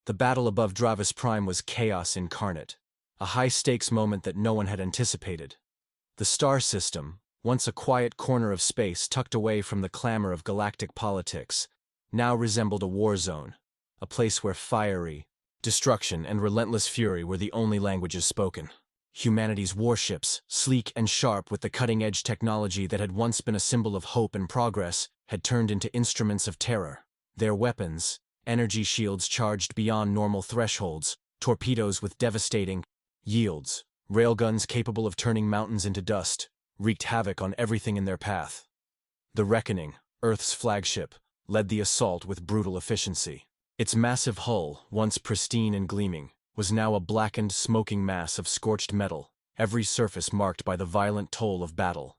The battle above Dravis Prime was chaos incarnate, a high-stakes moment that no one had anticipated. The star system, once a quiet corner of space tucked away from the clamor of galactic politics, now resembled a war zone, a place where fiery destruction and relentless fury were the only languages spoken. Humanity's warships, sleek and sharp with the cutting-edge technology that had once been a symbol of hope and progress, had turned into instruments of terror. Their weapons, energy shields charged beyond normal thresholds, torpedoes with devastating yields, railguns capable of turning mountains into dust, wreaked havoc on everything in their path. The Reckoning, Earth's flagship, led the assault with brutal efficiency. Its massive hull, once pristine and gleaming, was now a blackened, smoking mass of scorched metal, every surface marked by the violent toll of battle.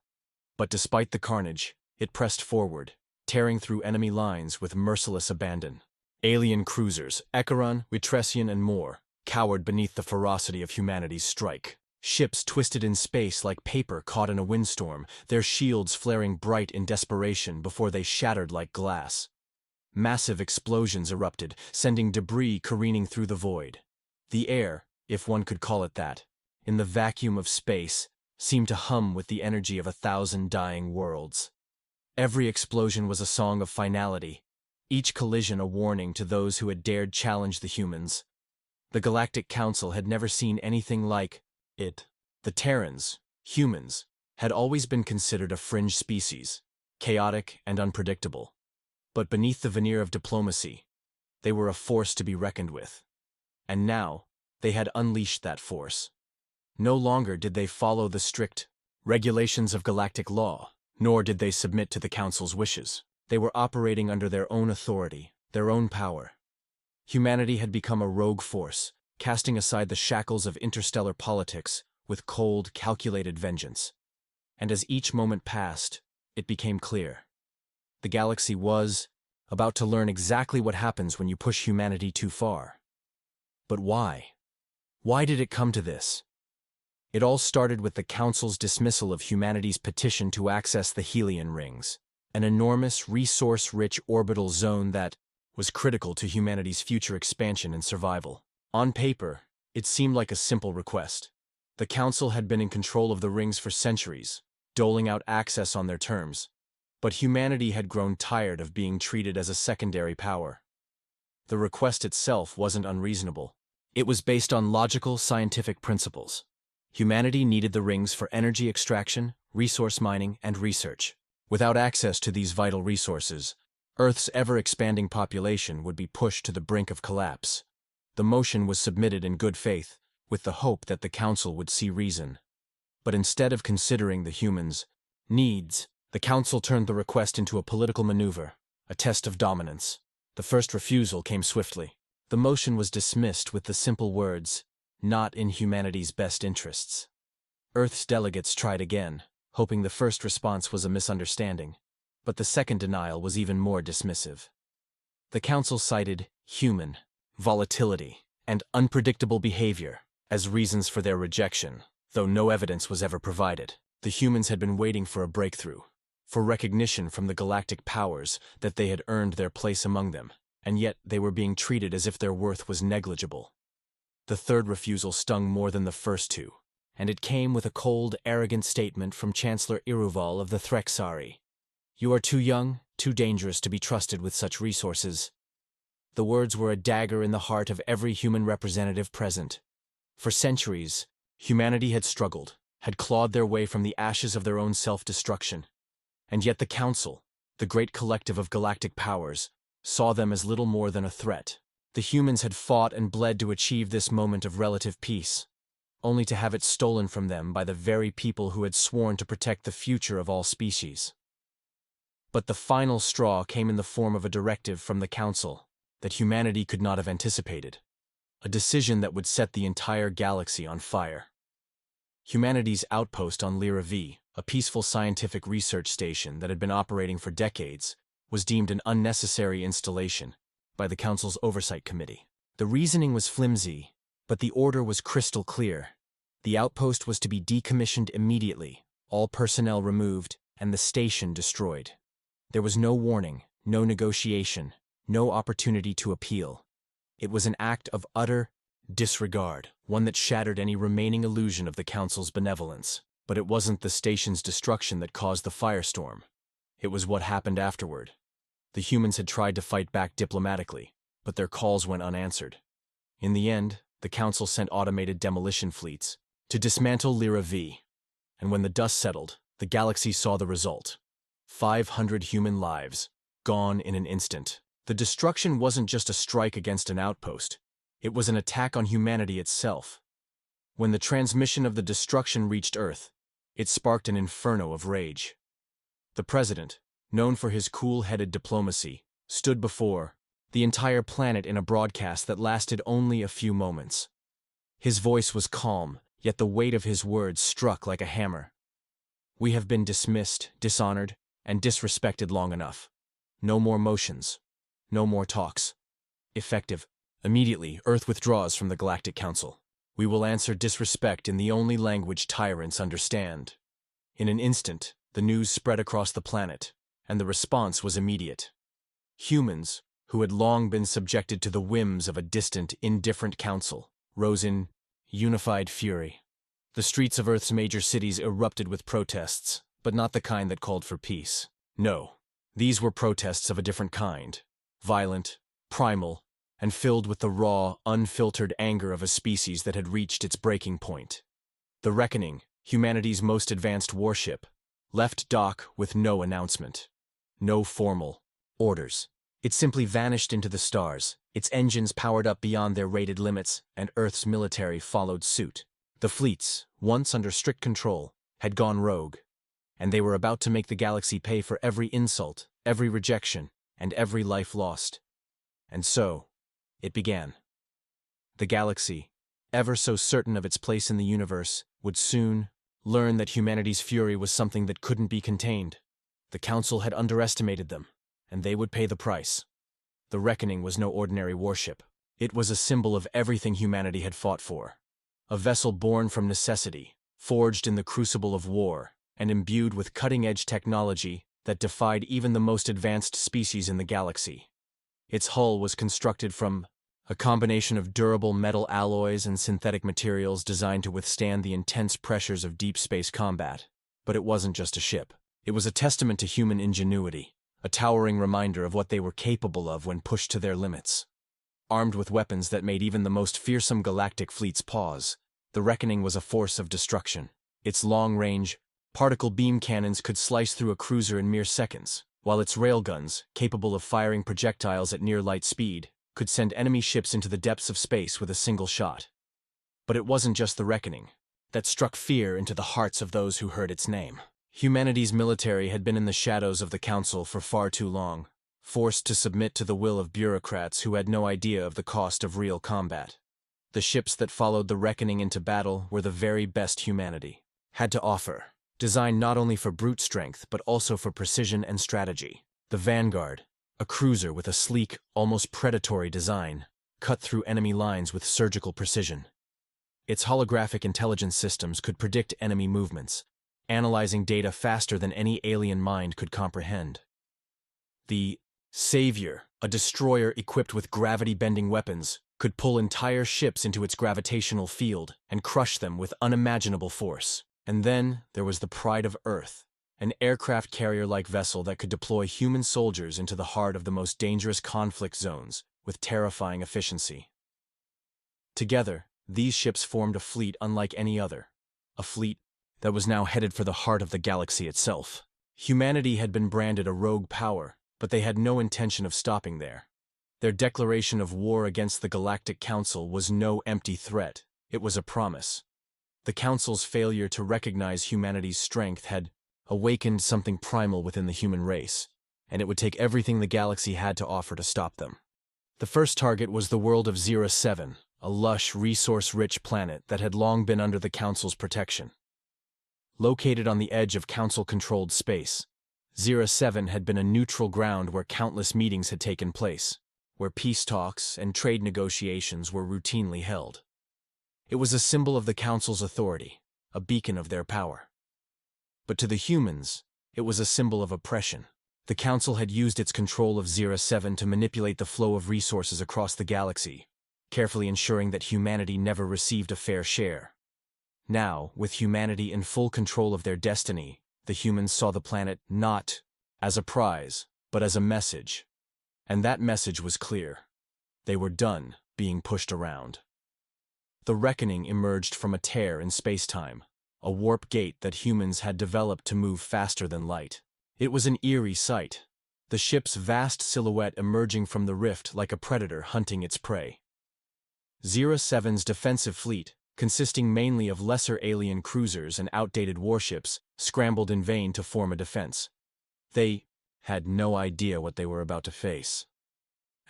But despite the carnage, it pressed forward, tearing through enemy lines with merciless abandon. Alien cruisers, Echaron, Witresian, and more, cowered beneath the ferocity of humanity's strike. Ships twisted in space like paper caught in a windstorm, their shields flaring bright in desperation before they shattered like glass. Massive explosions erupted, sending debris careening through the void. The air, if one could call it that, in the vacuum of space, seemed to hum with the energy of 1,000 dying worlds. Every explosion was a song of finality, each collision a warning to those who had dared challenge the humans. The Galactic Council had never seen anything like it. The Terrans, humans, had always been considered a fringe species, chaotic and unpredictable. But beneath the veneer of diplomacy, they were a force to be reckoned with. And now, they had unleashed that force. No longer did they follow the strict regulations of galactic law, nor did they submit to the Council's wishes. They were operating under their own authority, their own power. Humanity had become a rogue force, casting aside the shackles of interstellar politics with cold, calculated vengeance. And as each moment passed, it became clear. The galaxy was about to learn exactly what happens when you push humanity too far. But why? Why did it come to this? It all started with the Council's dismissal of humanity's petition to access the Helion Rings, an enormous, resource-rich orbital zone that was critical to humanity's future expansion and survival. On paper, it seemed like a simple request. The Council had been in control of the rings for centuries, doling out access on their terms. But humanity had grown tired of being treated as a secondary power. The request itself wasn't unreasonable. It was based on logical, scientific principles. Humanity needed the rings for energy extraction, resource mining, and research. Without access to these vital resources, Earth's ever-expanding population would be pushed to the brink of collapse. The motion was submitted in good faith, with the hope that the Council would see reason. But instead of considering the humans' needs, the Council turned the request into a political maneuver, a test of dominance. The first refusal came swiftly. The motion was dismissed with the simple words, "Not in humanity's best interests." Earth's delegates tried again, hoping the first response was a misunderstanding, but the second denial was even more dismissive. The Council cited human volatility and unpredictable behavior as reasons for their rejection, though no evidence was ever provided. The humans had been waiting for a breakthrough, for recognition from the galactic powers that they had earned their place among them, and yet they were being treated as if their worth was negligible. The third refusal stung more than the first two, and it came with a cold, arrogant statement from Chancellor Iruval of the Threxari. "You are too young, too dangerous to be trusted with such resources." The words were a dagger in the heart of every human representative present. For centuries, humanity had struggled, had clawed their way from the ashes of their own self-destruction. And yet the Council, the great collective of galactic powers, saw them as little more than a threat. The humans had fought and bled to achieve this moment of relative peace, only to have it stolen from them by the very people who had sworn to protect the future of all species. But the final straw came in the form of a directive from the Council that humanity could not have anticipated, a decision that would set the entire galaxy on fire. Humanity's outpost on Lyra V, a peaceful scientific research station that had been operating for decades, was deemed an unnecessary installation by the Council's Oversight Committee. The reasoning was flimsy, but the order was crystal clear. The outpost was to be decommissioned immediately, all personnel removed, and the station destroyed. There was no warning, no negotiation, no opportunity to appeal. It was an act of utter disregard, one that shattered any remaining illusion of the Council's benevolence. But it wasn't the station's destruction that caused the firestorm. It was what happened afterward. The humans had tried to fight back diplomatically, but their calls went unanswered. In the end, the Council sent automated demolition fleets to dismantle Lyra V. And when the dust settled, the galaxy saw the result. 500 human lives, gone in an instant. The destruction wasn't just a strike against an outpost. It was an attack on humanity itself. When the transmission of the destruction reached Earth, it sparked an inferno of rage. The president, known for his cool-headed diplomacy, stood before the entire planet in a broadcast that lasted only a few moments. His voice was calm, yet the weight of his words struck like a hammer. We have been dismissed, dishonored, and disrespected long enough. No more motions. No more talks. Effective. Immediately, Earth withdraws from the Galactic Council. We will answer disrespect in the only language tyrants understand. In an instant, the news spread across the planet, and the response was immediate. Humans, who had long been subjected to the whims of a distant, indifferent council, rose in unified fury. The streets of Earth's major cities erupted with protests, but not the kind that called for peace. No, these were protests of a different kind, violent, primal, and filled with the raw, unfiltered anger of a species that had reached its breaking point. The Reckoning, humanity's most advanced warship, left dock with no announcement. No formal orders. It simply vanished into the stars, its engines powered up beyond their rated limits, and Earth's military followed suit. The fleets, once under strict control, had gone rogue, and they were about to make the galaxy pay for every insult, every rejection, and every life lost. And so, it began. The galaxy, ever so certain of its place in the universe, would soon learn that humanity's fury was something that couldn't be contained. The Council had underestimated them, and they would pay the price. The Reckoning was no ordinary warship. It was a symbol of everything humanity had fought for. A vessel born from necessity, forged in the crucible of war, and imbued with cutting-edge technology that defied even the most advanced species in the galaxy. Its hull was constructed from a combination of durable metal alloys and synthetic materials designed to withstand the intense pressures of deep space combat. But it wasn't just a ship. It was a testament to human ingenuity, a towering reminder of what they were capable of when pushed to their limits. Armed with weapons that made even the most fearsome galactic fleets pause, the Reckoning was a force of destruction. Its long-range, particle beam cannons could slice through a cruiser in mere seconds, while its railguns, capable of firing projectiles at near-light speed, could send enemy ships into the depths of space with a single shot. But it wasn't just the Reckoning that struck fear into the hearts of those who heard its name. Humanity's military had been in the shadows of the Council for far too long, forced to submit to the will of bureaucrats who had no idea of the cost of real combat. The ships that followed the Reckoning into battle were the very best humanity had to offer, designed not only for brute strength but also for precision and strategy. The Vanguard, a cruiser with a sleek, almost predatory design, cut through enemy lines with surgical precision. Its holographic intelligence systems could predict enemy movements, analyzing data faster than any alien mind could comprehend. The Savior, a destroyer equipped with gravity-bending weapons, could pull entire ships into its gravitational field and crush them with unimaginable force. And then there was the Pride of Earth, an aircraft carrier-like vessel that could deploy human soldiers into the heart of the most dangerous conflict zones with terrifying efficiency. Together, these ships formed a fleet unlike any other, a fleet that was now headed for the heart of the galaxy itself. Humanity had been branded a rogue power, but they had no intention of stopping there. Their declaration of war against the Galactic Council was no empty threat, it was a promise. The Council's failure to recognize humanity's strength had awakened something primal within the human race, and it would take everything the galaxy had to offer to stop them. The first target was the world of Zero 7, a lush, resource-rich planet that had long been under the Council's protection. Located on the edge of Council-controlled space, Zero 7 had been a neutral ground where countless meetings had taken place, where peace talks and trade negotiations were routinely held. It was a symbol of the Council's authority, a beacon of their power. But to the humans, it was a symbol of oppression. The Council had used its control of Zero 7 to manipulate the flow of resources across the galaxy, carefully ensuring that humanity never received a fair share. Now, with humanity in full control of their destiny, the humans saw the planet not as a prize, but as a message. And that message was clear. They were done being pushed around. The reckoning emerged from a tear in space-time, a warp gate that humans had developed to move faster than light. It was an eerie sight, the ship's vast silhouette emerging from the rift like a predator hunting its prey. 07's defensive fleet, consisting mainly of lesser alien cruisers and outdated warships, scrambled in vain to form a defense. They had no idea what they were about to face.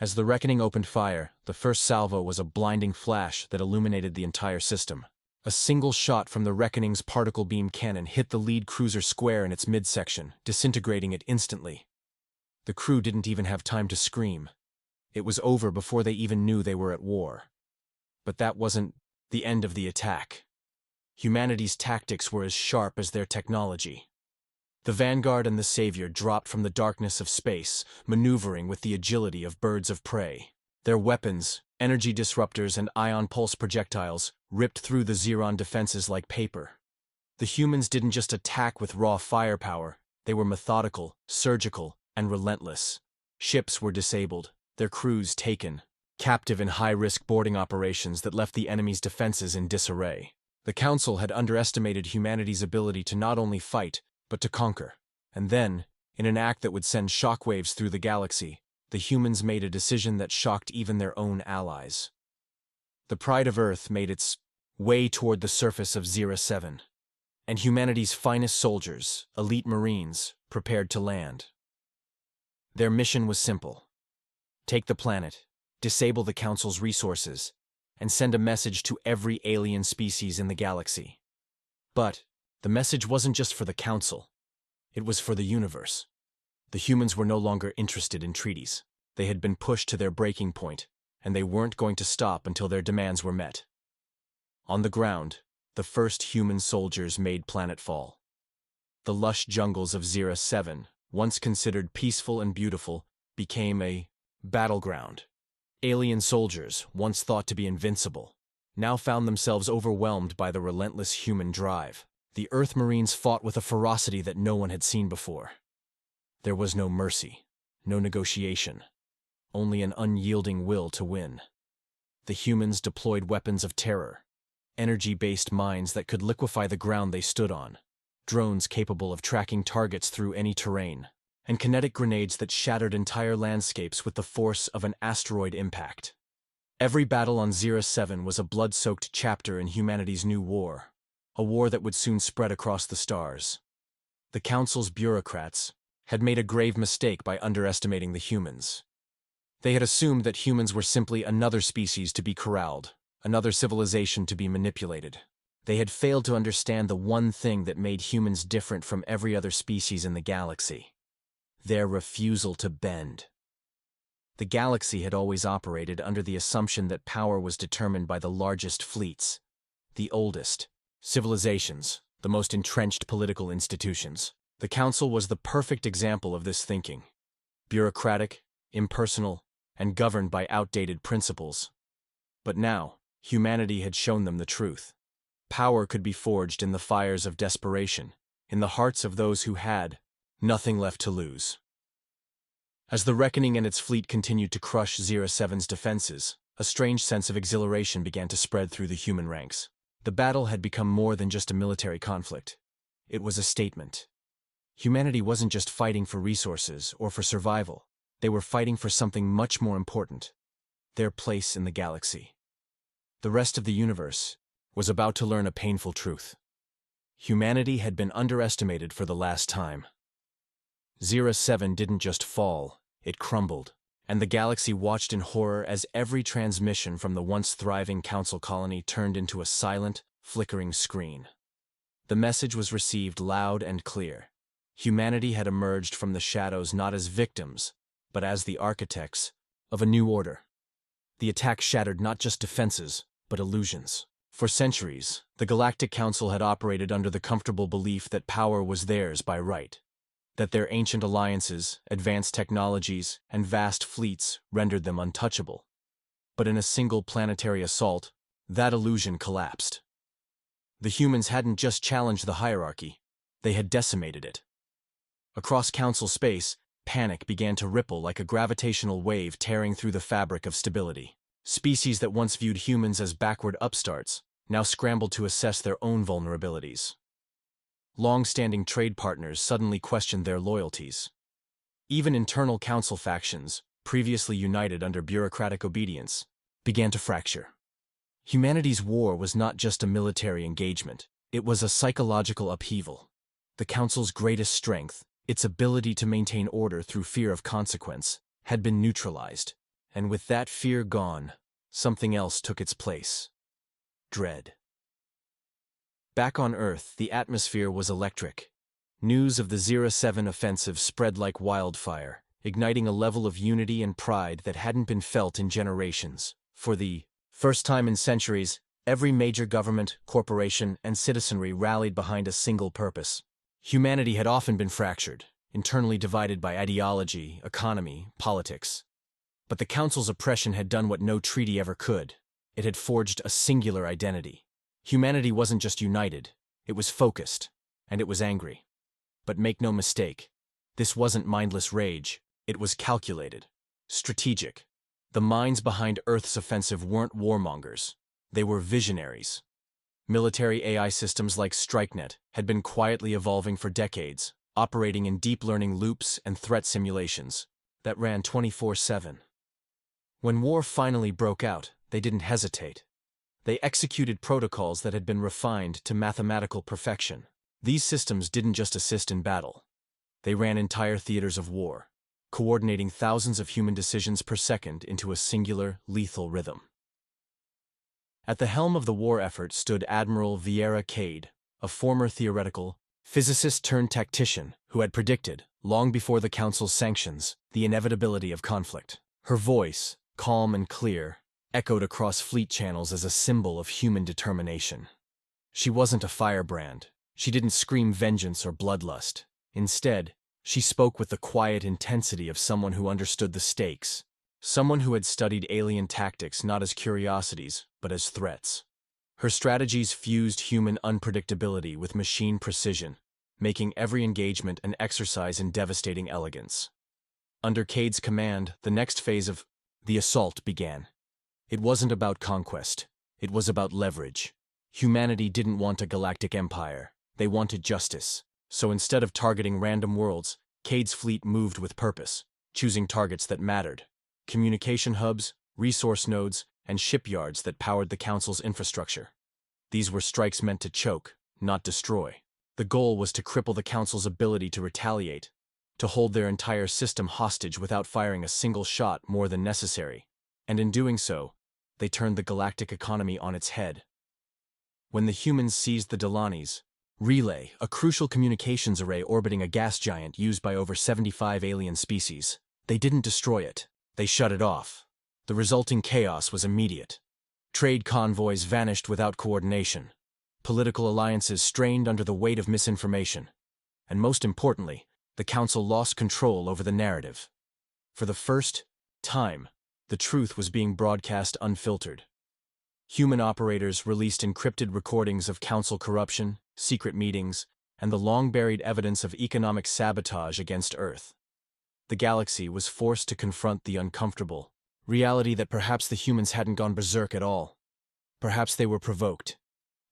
As the reckoning opened fire, the first salvo was a blinding flash that illuminated the entire system. A single shot from the reckoning's particle beam cannon hit the lead cruiser square in its midsection, disintegrating it instantly. The crew didn't even have time to scream. It was over before they even knew they were at war. But that wasn't the end of the attack. Humanity's tactics were as sharp as their technology. The Vanguard and the Savior dropped from the darkness of space, maneuvering with the agility of birds of prey. Their weapons, energy disruptors and ion pulse projectiles, ripped through the Xeron defenses like paper. The humans didn't just attack with raw firepower, they were methodical, surgical, and relentless. Ships were disabled, their crews taken, captive in high-risk boarding operations that left the enemy's defenses in disarray. The Council had underestimated humanity's ability to not only fight, but to conquer. And then, in an act that would send shockwaves through the galaxy, the humans made a decision that shocked even their own allies. The Pride of Earth made its way toward the surface of 07, and humanity's finest soldiers, elite Marines, prepared to land. Their mission was simple: take the planet, disable the Council's resources, and send a message to every alien species in the galaxy. But the message wasn't just for the Council. It was for the universe. The humans were no longer interested in treaties. They had been pushed to their breaking point, and they weren't going to stop until their demands were met. On the ground, the first human soldiers made planetfall. The lush jungles of 07, once considered peaceful and beautiful, became a battleground. Alien soldiers, once thought to be invincible, now found themselves overwhelmed by the relentless human drive. The Earth Marines fought with a ferocity that no one had seen before. There was no mercy, no negotiation, only an unyielding will to win. The humans deployed weapons of terror, energy-based mines that could liquefy the ground they stood on, drones capable of tracking targets through any terrain, and kinetic grenades that shattered entire landscapes with the force of an asteroid impact. Every battle on 07 was a blood-soaked chapter in humanity's new war, a war that would soon spread across the stars. The Council's bureaucrats had made a grave mistake by underestimating the humans. They had assumed that humans were simply another species to be corralled, another civilization to be manipulated. They had failed to understand the one thing that made humans different from every other species in the galaxy: their refusal to bend. The galaxy had always operated under the assumption that power was determined by the largest fleets, the oldest civilizations, the most entrenched political institutions. The Council was the perfect example of this thinking. Bureaucratic, impersonal, and governed by outdated principles. But now, humanity had shown them the truth. Power could be forged in the fires of desperation, in the hearts of those who had nothing left to lose. As the Reckoning and its fleet continued to crush 07's defenses, a strange sense of exhilaration began to spread through the human ranks. The battle had become more than just a military conflict. It was a statement. Humanity wasn't just fighting for resources or for survival. They were fighting for something much more important: their place in the galaxy. The rest of the universe was about to learn a painful truth. Humanity had been underestimated for the last time. 07 didn't just fall, it crumbled, and the galaxy watched in horror as every transmission from the once thriving Council colony turned into a silent, flickering screen. The message was received loud and clear. Humanity had emerged from the shadows not as victims, but as the architects of a new order. The attack shattered not just defenses, but illusions. For centuries, the Galactic Council had operated under the comfortable belief that power was theirs by right, that their ancient alliances, advanced technologies, and vast fleets rendered them untouchable. But in a single planetary assault, that illusion collapsed. The humans hadn't just challenged the hierarchy, they had decimated it. Across Council space, panic began to ripple like a gravitational wave tearing through the fabric of stability. Species that once viewed humans as backward upstarts now scrambled to assess their own vulnerabilities. Long-standing trade partners suddenly questioned their loyalties. Even internal Council factions, previously united under bureaucratic obedience, began to fracture. Humanity's war was not just a military engagement, it was a psychological upheaval. The Council's greatest strength, its ability to maintain order through fear of consequence, had been neutralized, and with that fear gone, something else took its place. Dread. Back on Earth, the atmosphere was electric. News of the 07 offensive spread like wildfire, igniting a level of unity and pride that hadn't been felt in generations. For the first time in centuries, every major government, corporation, and citizenry rallied behind a single purpose. Humanity had often been fractured, internally divided by ideology, economy, politics. But the Council's oppression had done what no treaty ever could. It had forged a singular identity. Humanity wasn't just united, it was focused, and it was angry. But make no mistake, this wasn't mindless rage, it was calculated, strategic. The minds behind Earth's offensive weren't warmongers, they were visionaries. Military AI systems like StrikeNet had been quietly evolving for decades, operating in deep learning loops and threat simulations that ran 24/7. When war finally broke out, they didn't hesitate. They executed protocols that had been refined to mathematical perfection. These systems didn't just assist in battle. They ran entire theaters of war, coordinating thousands of human decisions per second into a singular, lethal rhythm. At the helm of the war effort stood Admiral Vieira Cade, a former theoretical physicist-turned-tactician who had predicted, long before the Council's sanctions, the inevitability of conflict. Her voice, calm and clear, echoed across fleet channels as a symbol of human determination. She wasn't a firebrand. She didn't scream vengeance or bloodlust. Instead, she spoke with the quiet intensity of someone who understood the stakes, someone who had studied alien tactics not as curiosities, but as threats. Her strategies fused human unpredictability with machine precision, making every engagement an exercise in devastating elegance. Under Cade's command, the next phase of the assault began. It wasn't about conquest. It was about leverage. Humanity didn't want a galactic empire. They wanted justice. So instead of targeting random worlds, Cade's fleet moved with purpose, choosing targets that mattered. Communication hubs, resource nodes, and shipyards that powered the Council's infrastructure. These were strikes meant to choke, not destroy. The goal was to cripple the Council's ability to retaliate, to hold their entire system hostage without firing a single shot more than necessary. And in doing so, they turned the galactic economy on its head. When the humans seized the Delanis, Relay, a crucial communications array orbiting a gas giant used by over 75 alien species, they didn't destroy it, they shut it off. The resulting chaos was immediate. Trade convoys vanished without coordination. Political alliances strained under the weight of misinformation. And most importantly, the Council lost control over the narrative. For the first time, the truth was being broadcast unfiltered. Human operators released encrypted recordings of Council corruption, secret meetings, and the long-buried evidence of economic sabotage against Earth. The galaxy was forced to confront the uncomfortable reality that perhaps the humans hadn't gone berserk at all. Perhaps they were provoked.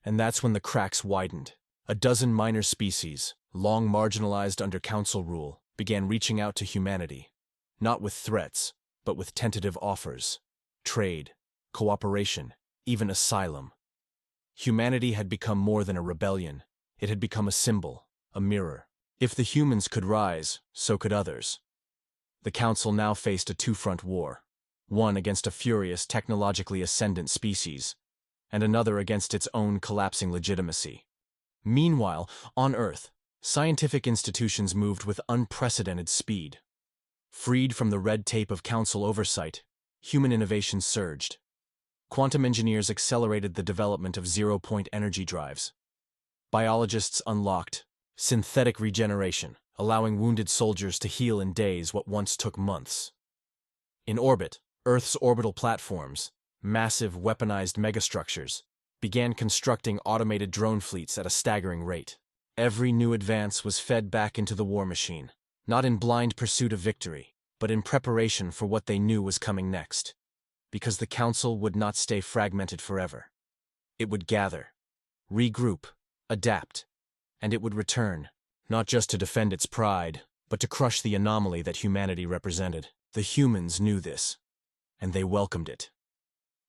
And that's when the cracks widened. A dozen minor species, long marginalized under Council rule, began reaching out to humanity. Not with threats, but with tentative offers. Trade, cooperation, even asylum. Humanity had become more than a rebellion. It had become a symbol, a mirror. If the humans could rise, so could others. The Council now faced a two-front war. One against a furious, technologically ascendant species, and another against its own collapsing legitimacy. Meanwhile, on Earth, scientific institutions moved with unprecedented speed. Freed from the red tape of Council oversight, human innovation surged. Quantum engineers accelerated the development of zero-point energy drives. Biologists unlocked synthetic regeneration, allowing wounded soldiers to heal in days what once took months. In orbit, Earth's orbital platforms, massive weaponized megastructures, began constructing automated drone fleets at a staggering rate. Every new advance was fed back into the war machine, not in blind pursuit of victory, but in preparation for what they knew was coming next. Because the Council would not stay fragmented forever. It would gather, regroup, adapt, and it would return, not just to defend its pride, but to crush the anomaly that humanity represented. The humans knew this, and they welcomed it.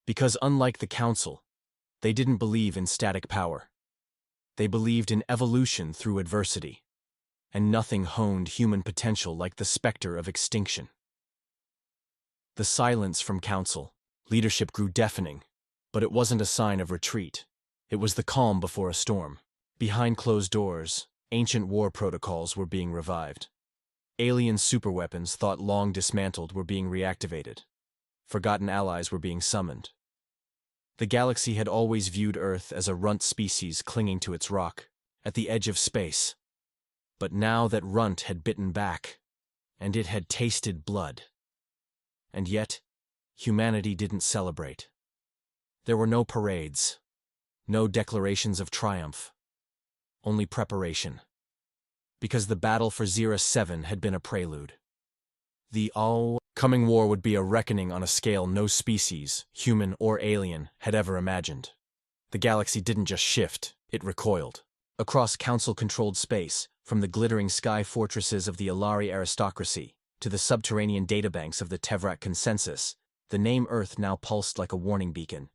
Because unlike the Council, they didn't believe in static power. They believed in evolution through adversity, and nothing honed human potential like the specter of extinction. The silence from Council leadership grew deafening, but it wasn't a sign of retreat. It was the calm before a storm. Behind closed doors, ancient war protocols were being revived. Alien superweapons thought long dismantled were being reactivated. Forgotten allies were being summoned. The galaxy had always viewed Earth as a runt species clinging to its rock, at the edge of space. But now that runt had bitten back, and it had tasted blood. And yet, humanity didn't celebrate. There were no parades, no declarations of triumph, only preparation. Because the battle for Zera 7 had been a prelude. The coming war would be a reckoning on a scale no species, human or alien, had ever imagined. The galaxy didn't just shift, it recoiled. Across Council-controlled space, from the glittering sky fortresses of the Alari aristocracy to the subterranean databanks of the Tevrat consensus, the name Earth now pulsed like a warning beacon.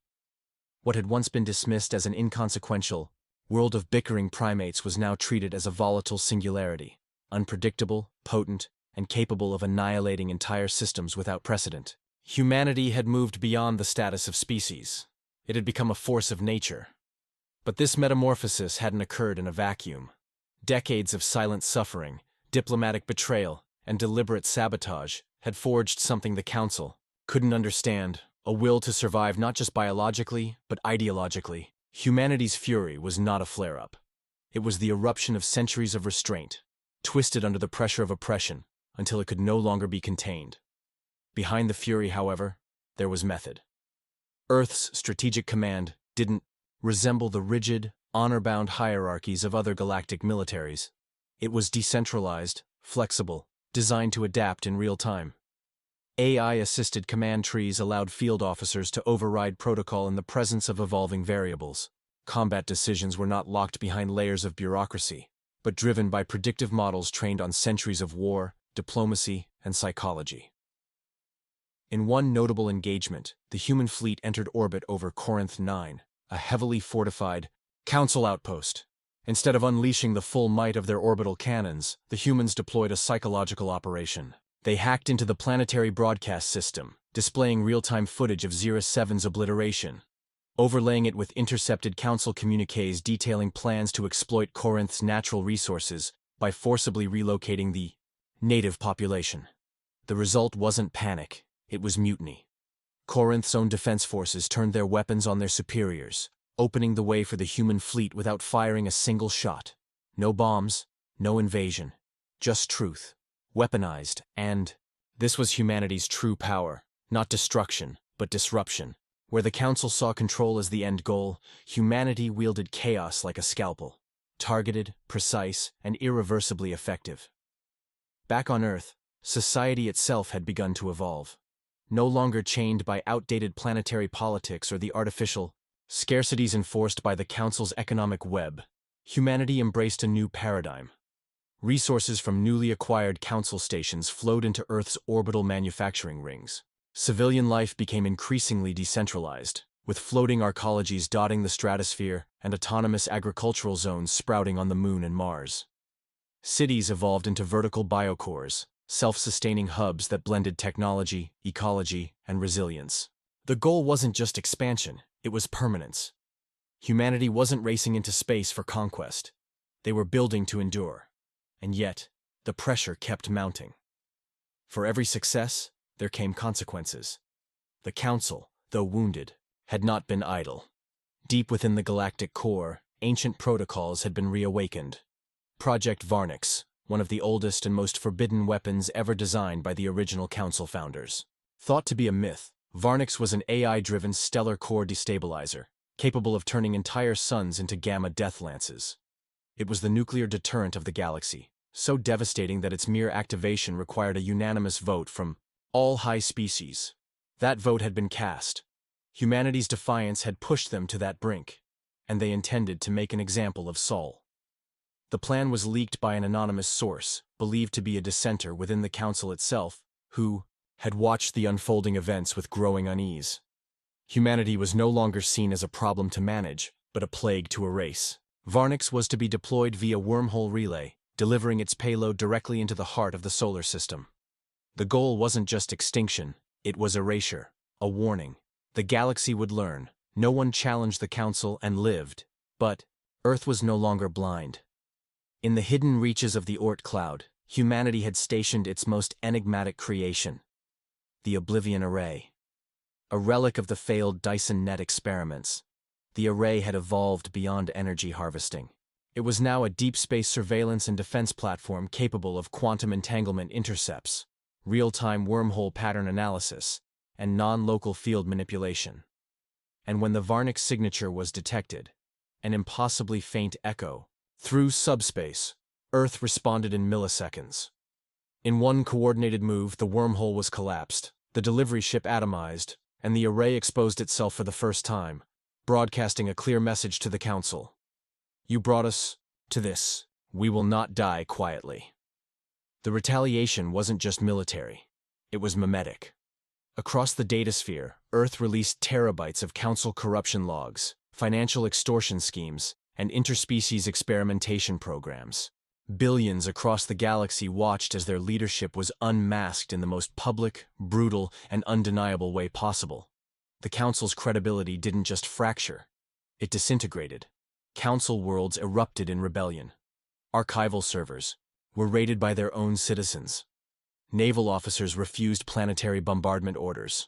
What had once been dismissed as an inconsequential world of bickering primates was now treated as a volatile singularity, unpredictable, potent, and capable of annihilating entire systems without precedent. Humanity had moved beyond the status of species. It had become a force of nature. But this metamorphosis hadn't occurred in a vacuum. Decades of silent suffering, diplomatic betrayal, and deliberate sabotage had forged something the Council couldn't understand, a will to survive not just biologically, but ideologically. Humanity's fury was not a flare-up. It was the eruption of centuries of restraint, twisted under the pressure of oppression, until it could no longer be contained. Behind the fury, however, there was method. Earth's strategic command didn't resemble the rigid, honor-bound hierarchies of other galactic militaries. It was decentralized, flexible, designed to adapt in real time. AI-assisted command trees allowed field officers to override protocol in the presence of evolving variables. Combat decisions were not locked behind layers of bureaucracy, but driven by predictive models trained on centuries of war, diplomacy, and psychology. In one notable engagement, the human fleet entered orbit over Corinth 9, a heavily fortified Council outpost. Instead of unleashing the full might of their orbital cannons, the humans deployed a psychological operation. They hacked into the planetary broadcast system, displaying real-time footage of Zera 7's obliteration, overlaying it with intercepted Council communiques detailing plans to exploit Corinth's natural resources by forcibly relocating the native population. The result wasn't panic, it was mutiny. Corinth's own defense forces turned their weapons on their superiors, opening the way for the human fleet without firing a single shot. No bombs, no invasion, just truth, weaponized, and this was humanity's true power, not destruction, but disruption. Where the Council saw control as the end goal, humanity wielded chaos like a scalpel, targeted, precise, and irreversibly effective. Back on Earth, society itself had begun to evolve. No longer chained by outdated planetary politics or the artificial scarcities enforced by the Council's economic web, humanity embraced a new paradigm. Resources from newly acquired Council stations flowed into Earth's orbital manufacturing rings. Civilian life became increasingly decentralized, with floating arcologies dotting the stratosphere and autonomous agricultural zones sprouting on the Moon and Mars. Cities evolved into vertical biocores, self-sustaining hubs that blended technology, ecology, and resilience. The goal wasn't just expansion, it was permanence. Humanity wasn't racing into space for conquest. They were building to endure. And yet, the pressure kept mounting. For every success, there came consequences. The Council, though wounded, had not been idle. Deep within the galactic core, ancient protocols had been reawakened. Project Varnix, one of the oldest and most forbidden weapons ever designed by the original Council founders. Thought to be a myth, Varnix was an AI-driven stellar core destabilizer, capable of turning entire suns into gamma death lances. It was the nuclear deterrent of the galaxy, so devastating that its mere activation required a unanimous vote from all high species. That vote had been cast. Humanity's defiance had pushed them to that brink, and they intended to make an example of Sol. The plan was leaked by an anonymous source, believed to be a dissenter within the Council itself, who had watched the unfolding events with growing unease. Humanity was no longer seen as a problem to manage, but a plague to erase. Varnix was to be deployed via wormhole relay, delivering its payload directly into the heart of the solar system. The goal wasn't just extinction, it was erasure, a warning. The galaxy would learn. No one challenged the Council and lived, but Earth was no longer blind. In the hidden reaches of the Oort cloud, humanity had stationed its most enigmatic creation, the Oblivion Array. A relic of the failed Dyson net experiments, the array had evolved beyond energy harvesting. It was now a deep space surveillance and defense platform capable of quantum entanglement intercepts, real-time wormhole pattern analysis, and non-local field manipulation. And when the Varnix signature was detected, an impossibly faint echo, through subspace, Earth responded in milliseconds. In one coordinated move, the wormhole was collapsed, the delivery ship atomized, and the array exposed itself for the first time, broadcasting a clear message to the Council. You brought us to this. We will not die quietly. The retaliation wasn't just military. It was mimetic. Across the datasphere, Earth released terabytes of Council corruption logs, financial extortion schemes, and interspecies experimentation programs. Billions across the galaxy watched as their leadership was unmasked in the most public, brutal, and undeniable way possible. The Council's credibility didn't just fracture, it disintegrated. Council worlds erupted in rebellion. Archival servers were raided by their own citizens. Naval officers refused planetary bombardment orders.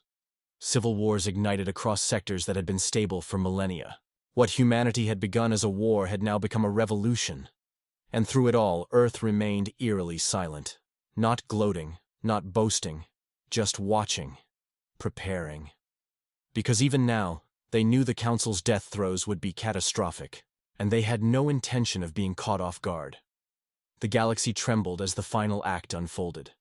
Civil wars ignited across sectors that had been stable for millennia. What humanity had begun as a war had now become a revolution. And through it all, Earth remained eerily silent. Not gloating, not boasting, just watching, preparing. Because even now, they knew the Council's death throes would be catastrophic, and they had no intention of being caught off guard. The galaxy trembled as the final act unfolded.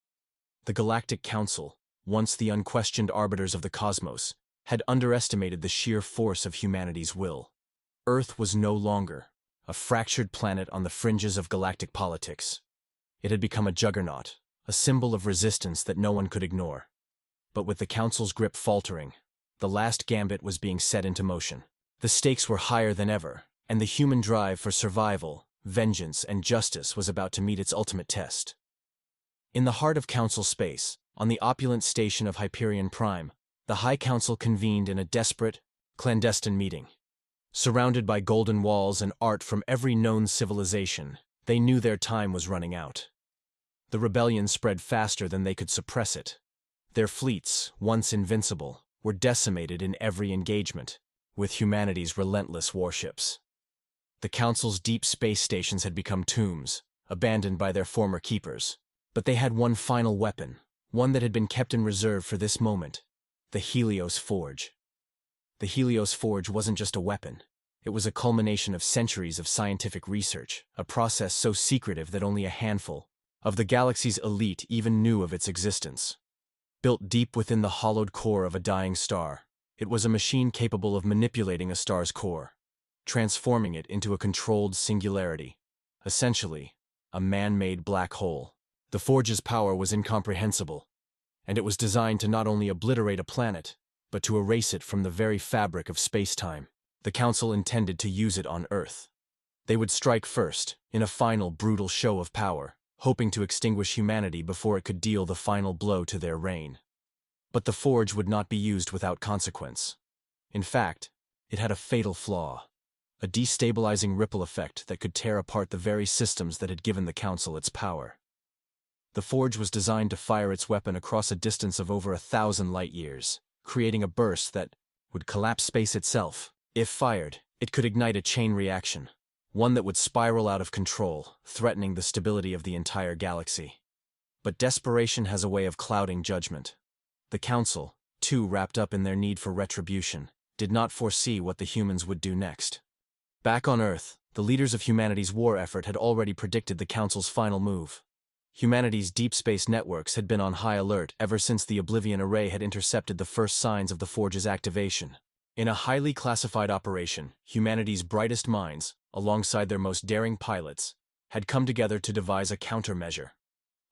The Galactic Council, once the unquestioned arbiters of the cosmos, had underestimated the sheer force of humanity's will. Earth was no longer a fractured planet on the fringes of galactic politics. It had become a juggernaut, a symbol of resistance that no one could ignore. But with the Council's grip faltering, the last gambit was being set into motion. The stakes were higher than ever, and the human drive for survival, vengeance, and justice was about to meet its ultimate test. In the heart of Council space, on the opulent station of Hyperion Prime, the High Council convened in a desperate, clandestine meeting. Surrounded by golden walls and art from every known civilization, they knew their time was running out. The rebellion spread faster than they could suppress it. Their fleets, once invincible, were decimated in every engagement, with humanity's relentless warships. The Council's deep space stations had become tombs, abandoned by their former keepers. But they had one final weapon, one that had been kept in reserve for this moment: the Helios Forge. The Helios Forge wasn't just a weapon. It was a culmination of centuries of scientific research, a process so secretive that only a handful of the galaxy's elite even knew of its existence. Built deep within the hollowed core of a dying star, it was a machine capable of manipulating a star's core, transforming it into a controlled singularity, essentially, a man-made black hole. The Forge's power was incomprehensible, and it was designed to not only obliterate a planet, but to erase it from the very fabric of space-time. The Council intended to use it on Earth. They would strike first, in a final brutal show of power, hoping to extinguish humanity before it could deal the final blow to their reign. But the Forge would not be used without consequence. In fact, it had a fatal flaw, a destabilizing ripple effect that could tear apart the very systems that had given the Council its power. The Forge was designed to fire its weapon across a distance of over 1,000 light-years, creating a burst that would collapse space itself. If fired, it could ignite a chain reaction, one that would spiral out of control, threatening the stability of the entire galaxy. But desperation has a way of clouding judgment. The Council, too wrapped up in their need for retribution, did not foresee what the humans would do next. Back on Earth, the leaders of humanity's war effort had already predicted the Council's final move. Humanity's deep space networks had been on high alert ever since the Oblivion Array had intercepted the first signs of the Forge's activation. In a highly classified operation, humanity's brightest minds, alongside their most daring pilots, had come together to devise a countermeasure.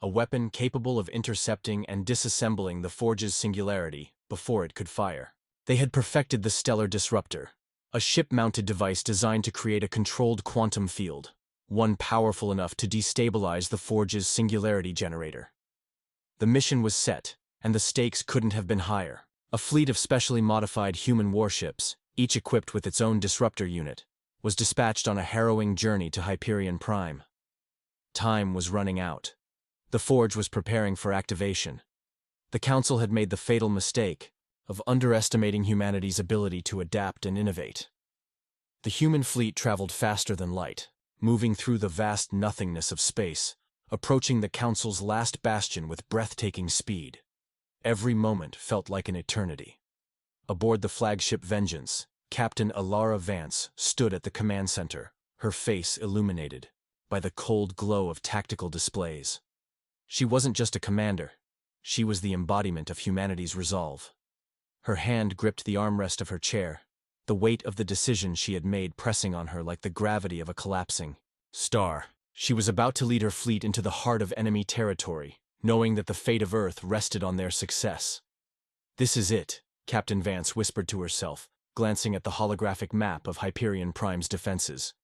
A weapon capable of intercepting and disassembling the Forge's singularity before it could fire. They had perfected the Stellar Disruptor, a ship-mounted device designed to create a controlled quantum field, one powerful enough to destabilize the Forge's singularity generator. The mission was set, and the stakes couldn't have been higher. A fleet of specially modified human warships, each equipped with its own disruptor unit, was dispatched on a harrowing journey to Hyperion Prime. Time was running out. The Forge was preparing for activation. The Council had made the fatal mistake of underestimating humanity's ability to adapt and innovate. The human fleet traveled faster than light, moving through the vast nothingness of space, approaching the Council's last bastion with breathtaking speed. Every moment felt like an eternity. Aboard the flagship Vengeance, Captain Alara Vance stood at the command center, her face illuminated by the cold glow of tactical displays. She wasn't just a commander, she was the embodiment of humanity's resolve. Her hand gripped the armrest of her chair, the weight of the decision she had made pressing on her like the gravity of a collapsing star. She was about to lead her fleet into the heart of enemy territory, knowing that the fate of Earth rested on their success. "This is it," Captain Vance whispered to herself, glancing at the holographic map of Hyperion Prime's defenses.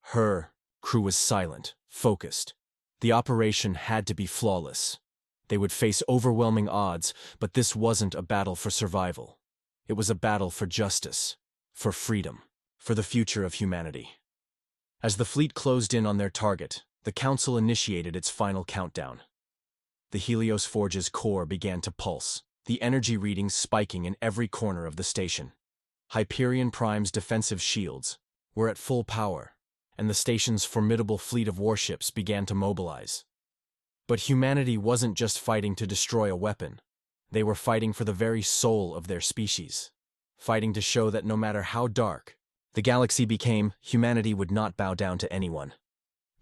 Her crew was silent, focused. The operation had to be flawless. They would face overwhelming odds, but this wasn't a battle for survival. It was a battle for justice, for freedom, for the future of humanity. As the fleet closed in on their target, the Council initiated its final countdown. The Helios Forge's core began to pulse, the energy readings spiking in every corner of the station. Hyperion Prime's defensive shields were at full power, and the station's formidable fleet of warships began to mobilize. But humanity wasn't just fighting to destroy a weapon. They were fighting for the very soul of their species. Fighting to show that no matter how dark the galaxy became, humanity would not bow down to anyone.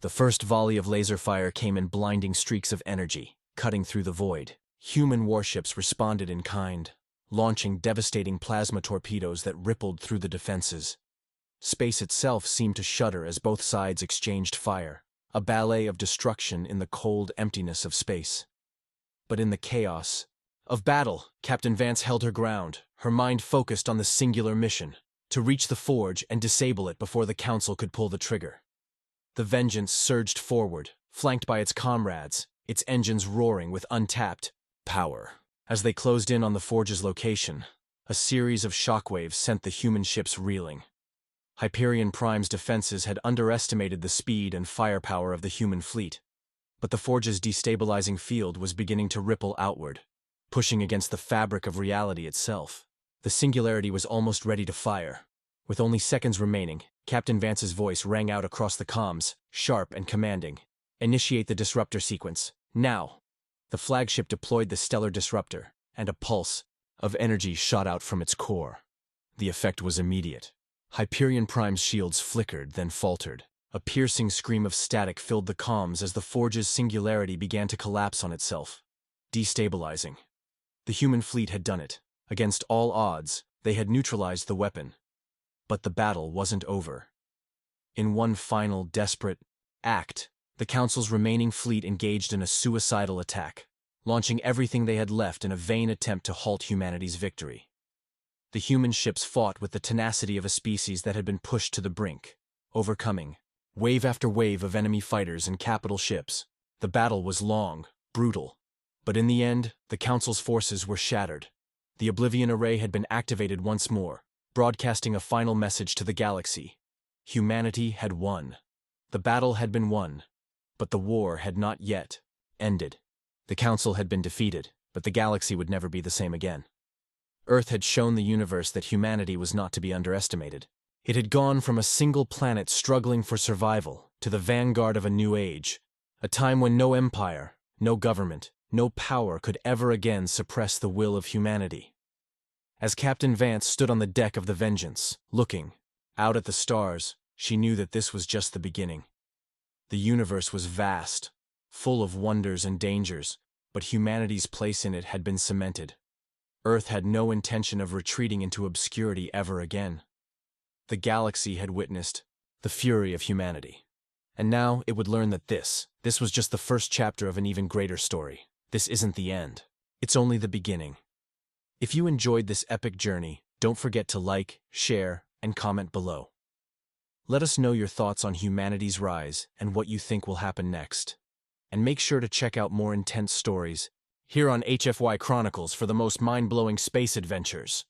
The first volley of laser fire came in blinding streaks of energy, cutting through the void. Human warships responded in kind, launching devastating plasma torpedoes that rippled through the defenses. Space itself seemed to shudder as both sides exchanged fire, a ballet of destruction in the cold emptiness of space. But in the chaos of battle, Captain Vance held her ground, her mind focused on the singular mission, to reach the Forge and disable it before the Council could pull the trigger. The Vengeance surged forward, flanked by its comrades, its engines roaring with untapped power. As they closed in on the Forge's location, a series of shockwaves sent the human ships reeling. Hyperion Prime's defenses had underestimated the speed and firepower of the human fleet, but the Forge's destabilizing field was beginning to ripple outward, pushing against the fabric of reality itself. The singularity was almost ready to fire. With only seconds remaining, Captain Vance's voice rang out across the comms, sharp and commanding. "Initiate the disruptor sequence, now!" The flagship deployed the stellar disruptor, and a pulse of energy shot out from its core. The effect was immediate. Hyperion Prime's shields flickered, then faltered. A piercing scream of static filled the comms as the Forge's singularity began to collapse on itself, destabilizing. The human fleet had done it. Against all odds, they had neutralized the weapon. But the battle wasn't over. In one final, desperate act, the Council's remaining fleet engaged in a suicidal attack, launching everything they had left in a vain attempt to halt humanity's victory. The human ships fought with the tenacity of a species that had been pushed to the brink, overcoming wave after wave of enemy fighters and capital ships. The battle was long, brutal, but in the end, the Council's forces were shattered. The Oblivion Array had been activated once more, broadcasting a final message to the galaxy. Humanity had won. The battle had been won, but the war had not yet ended. The Council had been defeated, but the galaxy would never be the same again. Earth had shown the universe that humanity was not to be underestimated. It had gone from a single planet struggling for survival to the vanguard of a new age, a time when no empire, no government, No power could ever again suppress the will of humanity. As Captain Vance stood on the deck of the Vengeance, looking out at the stars, she knew that this was just the beginning. The universe was vast, full of wonders and dangers, but humanity's place in it had been cemented. Earth had no intention of retreating into obscurity ever again. The galaxy had witnessed the fury of humanity. And now it would learn that this was just the first chapter of an even greater story. This isn't the end. It's only the beginning. If you enjoyed this epic journey, don't forget to like, share, and comment below. Let us know your thoughts on humanity's rise and what you think will happen next. And make sure to check out more intense stories here on HFY Chronicles for the most mind-blowing space adventures.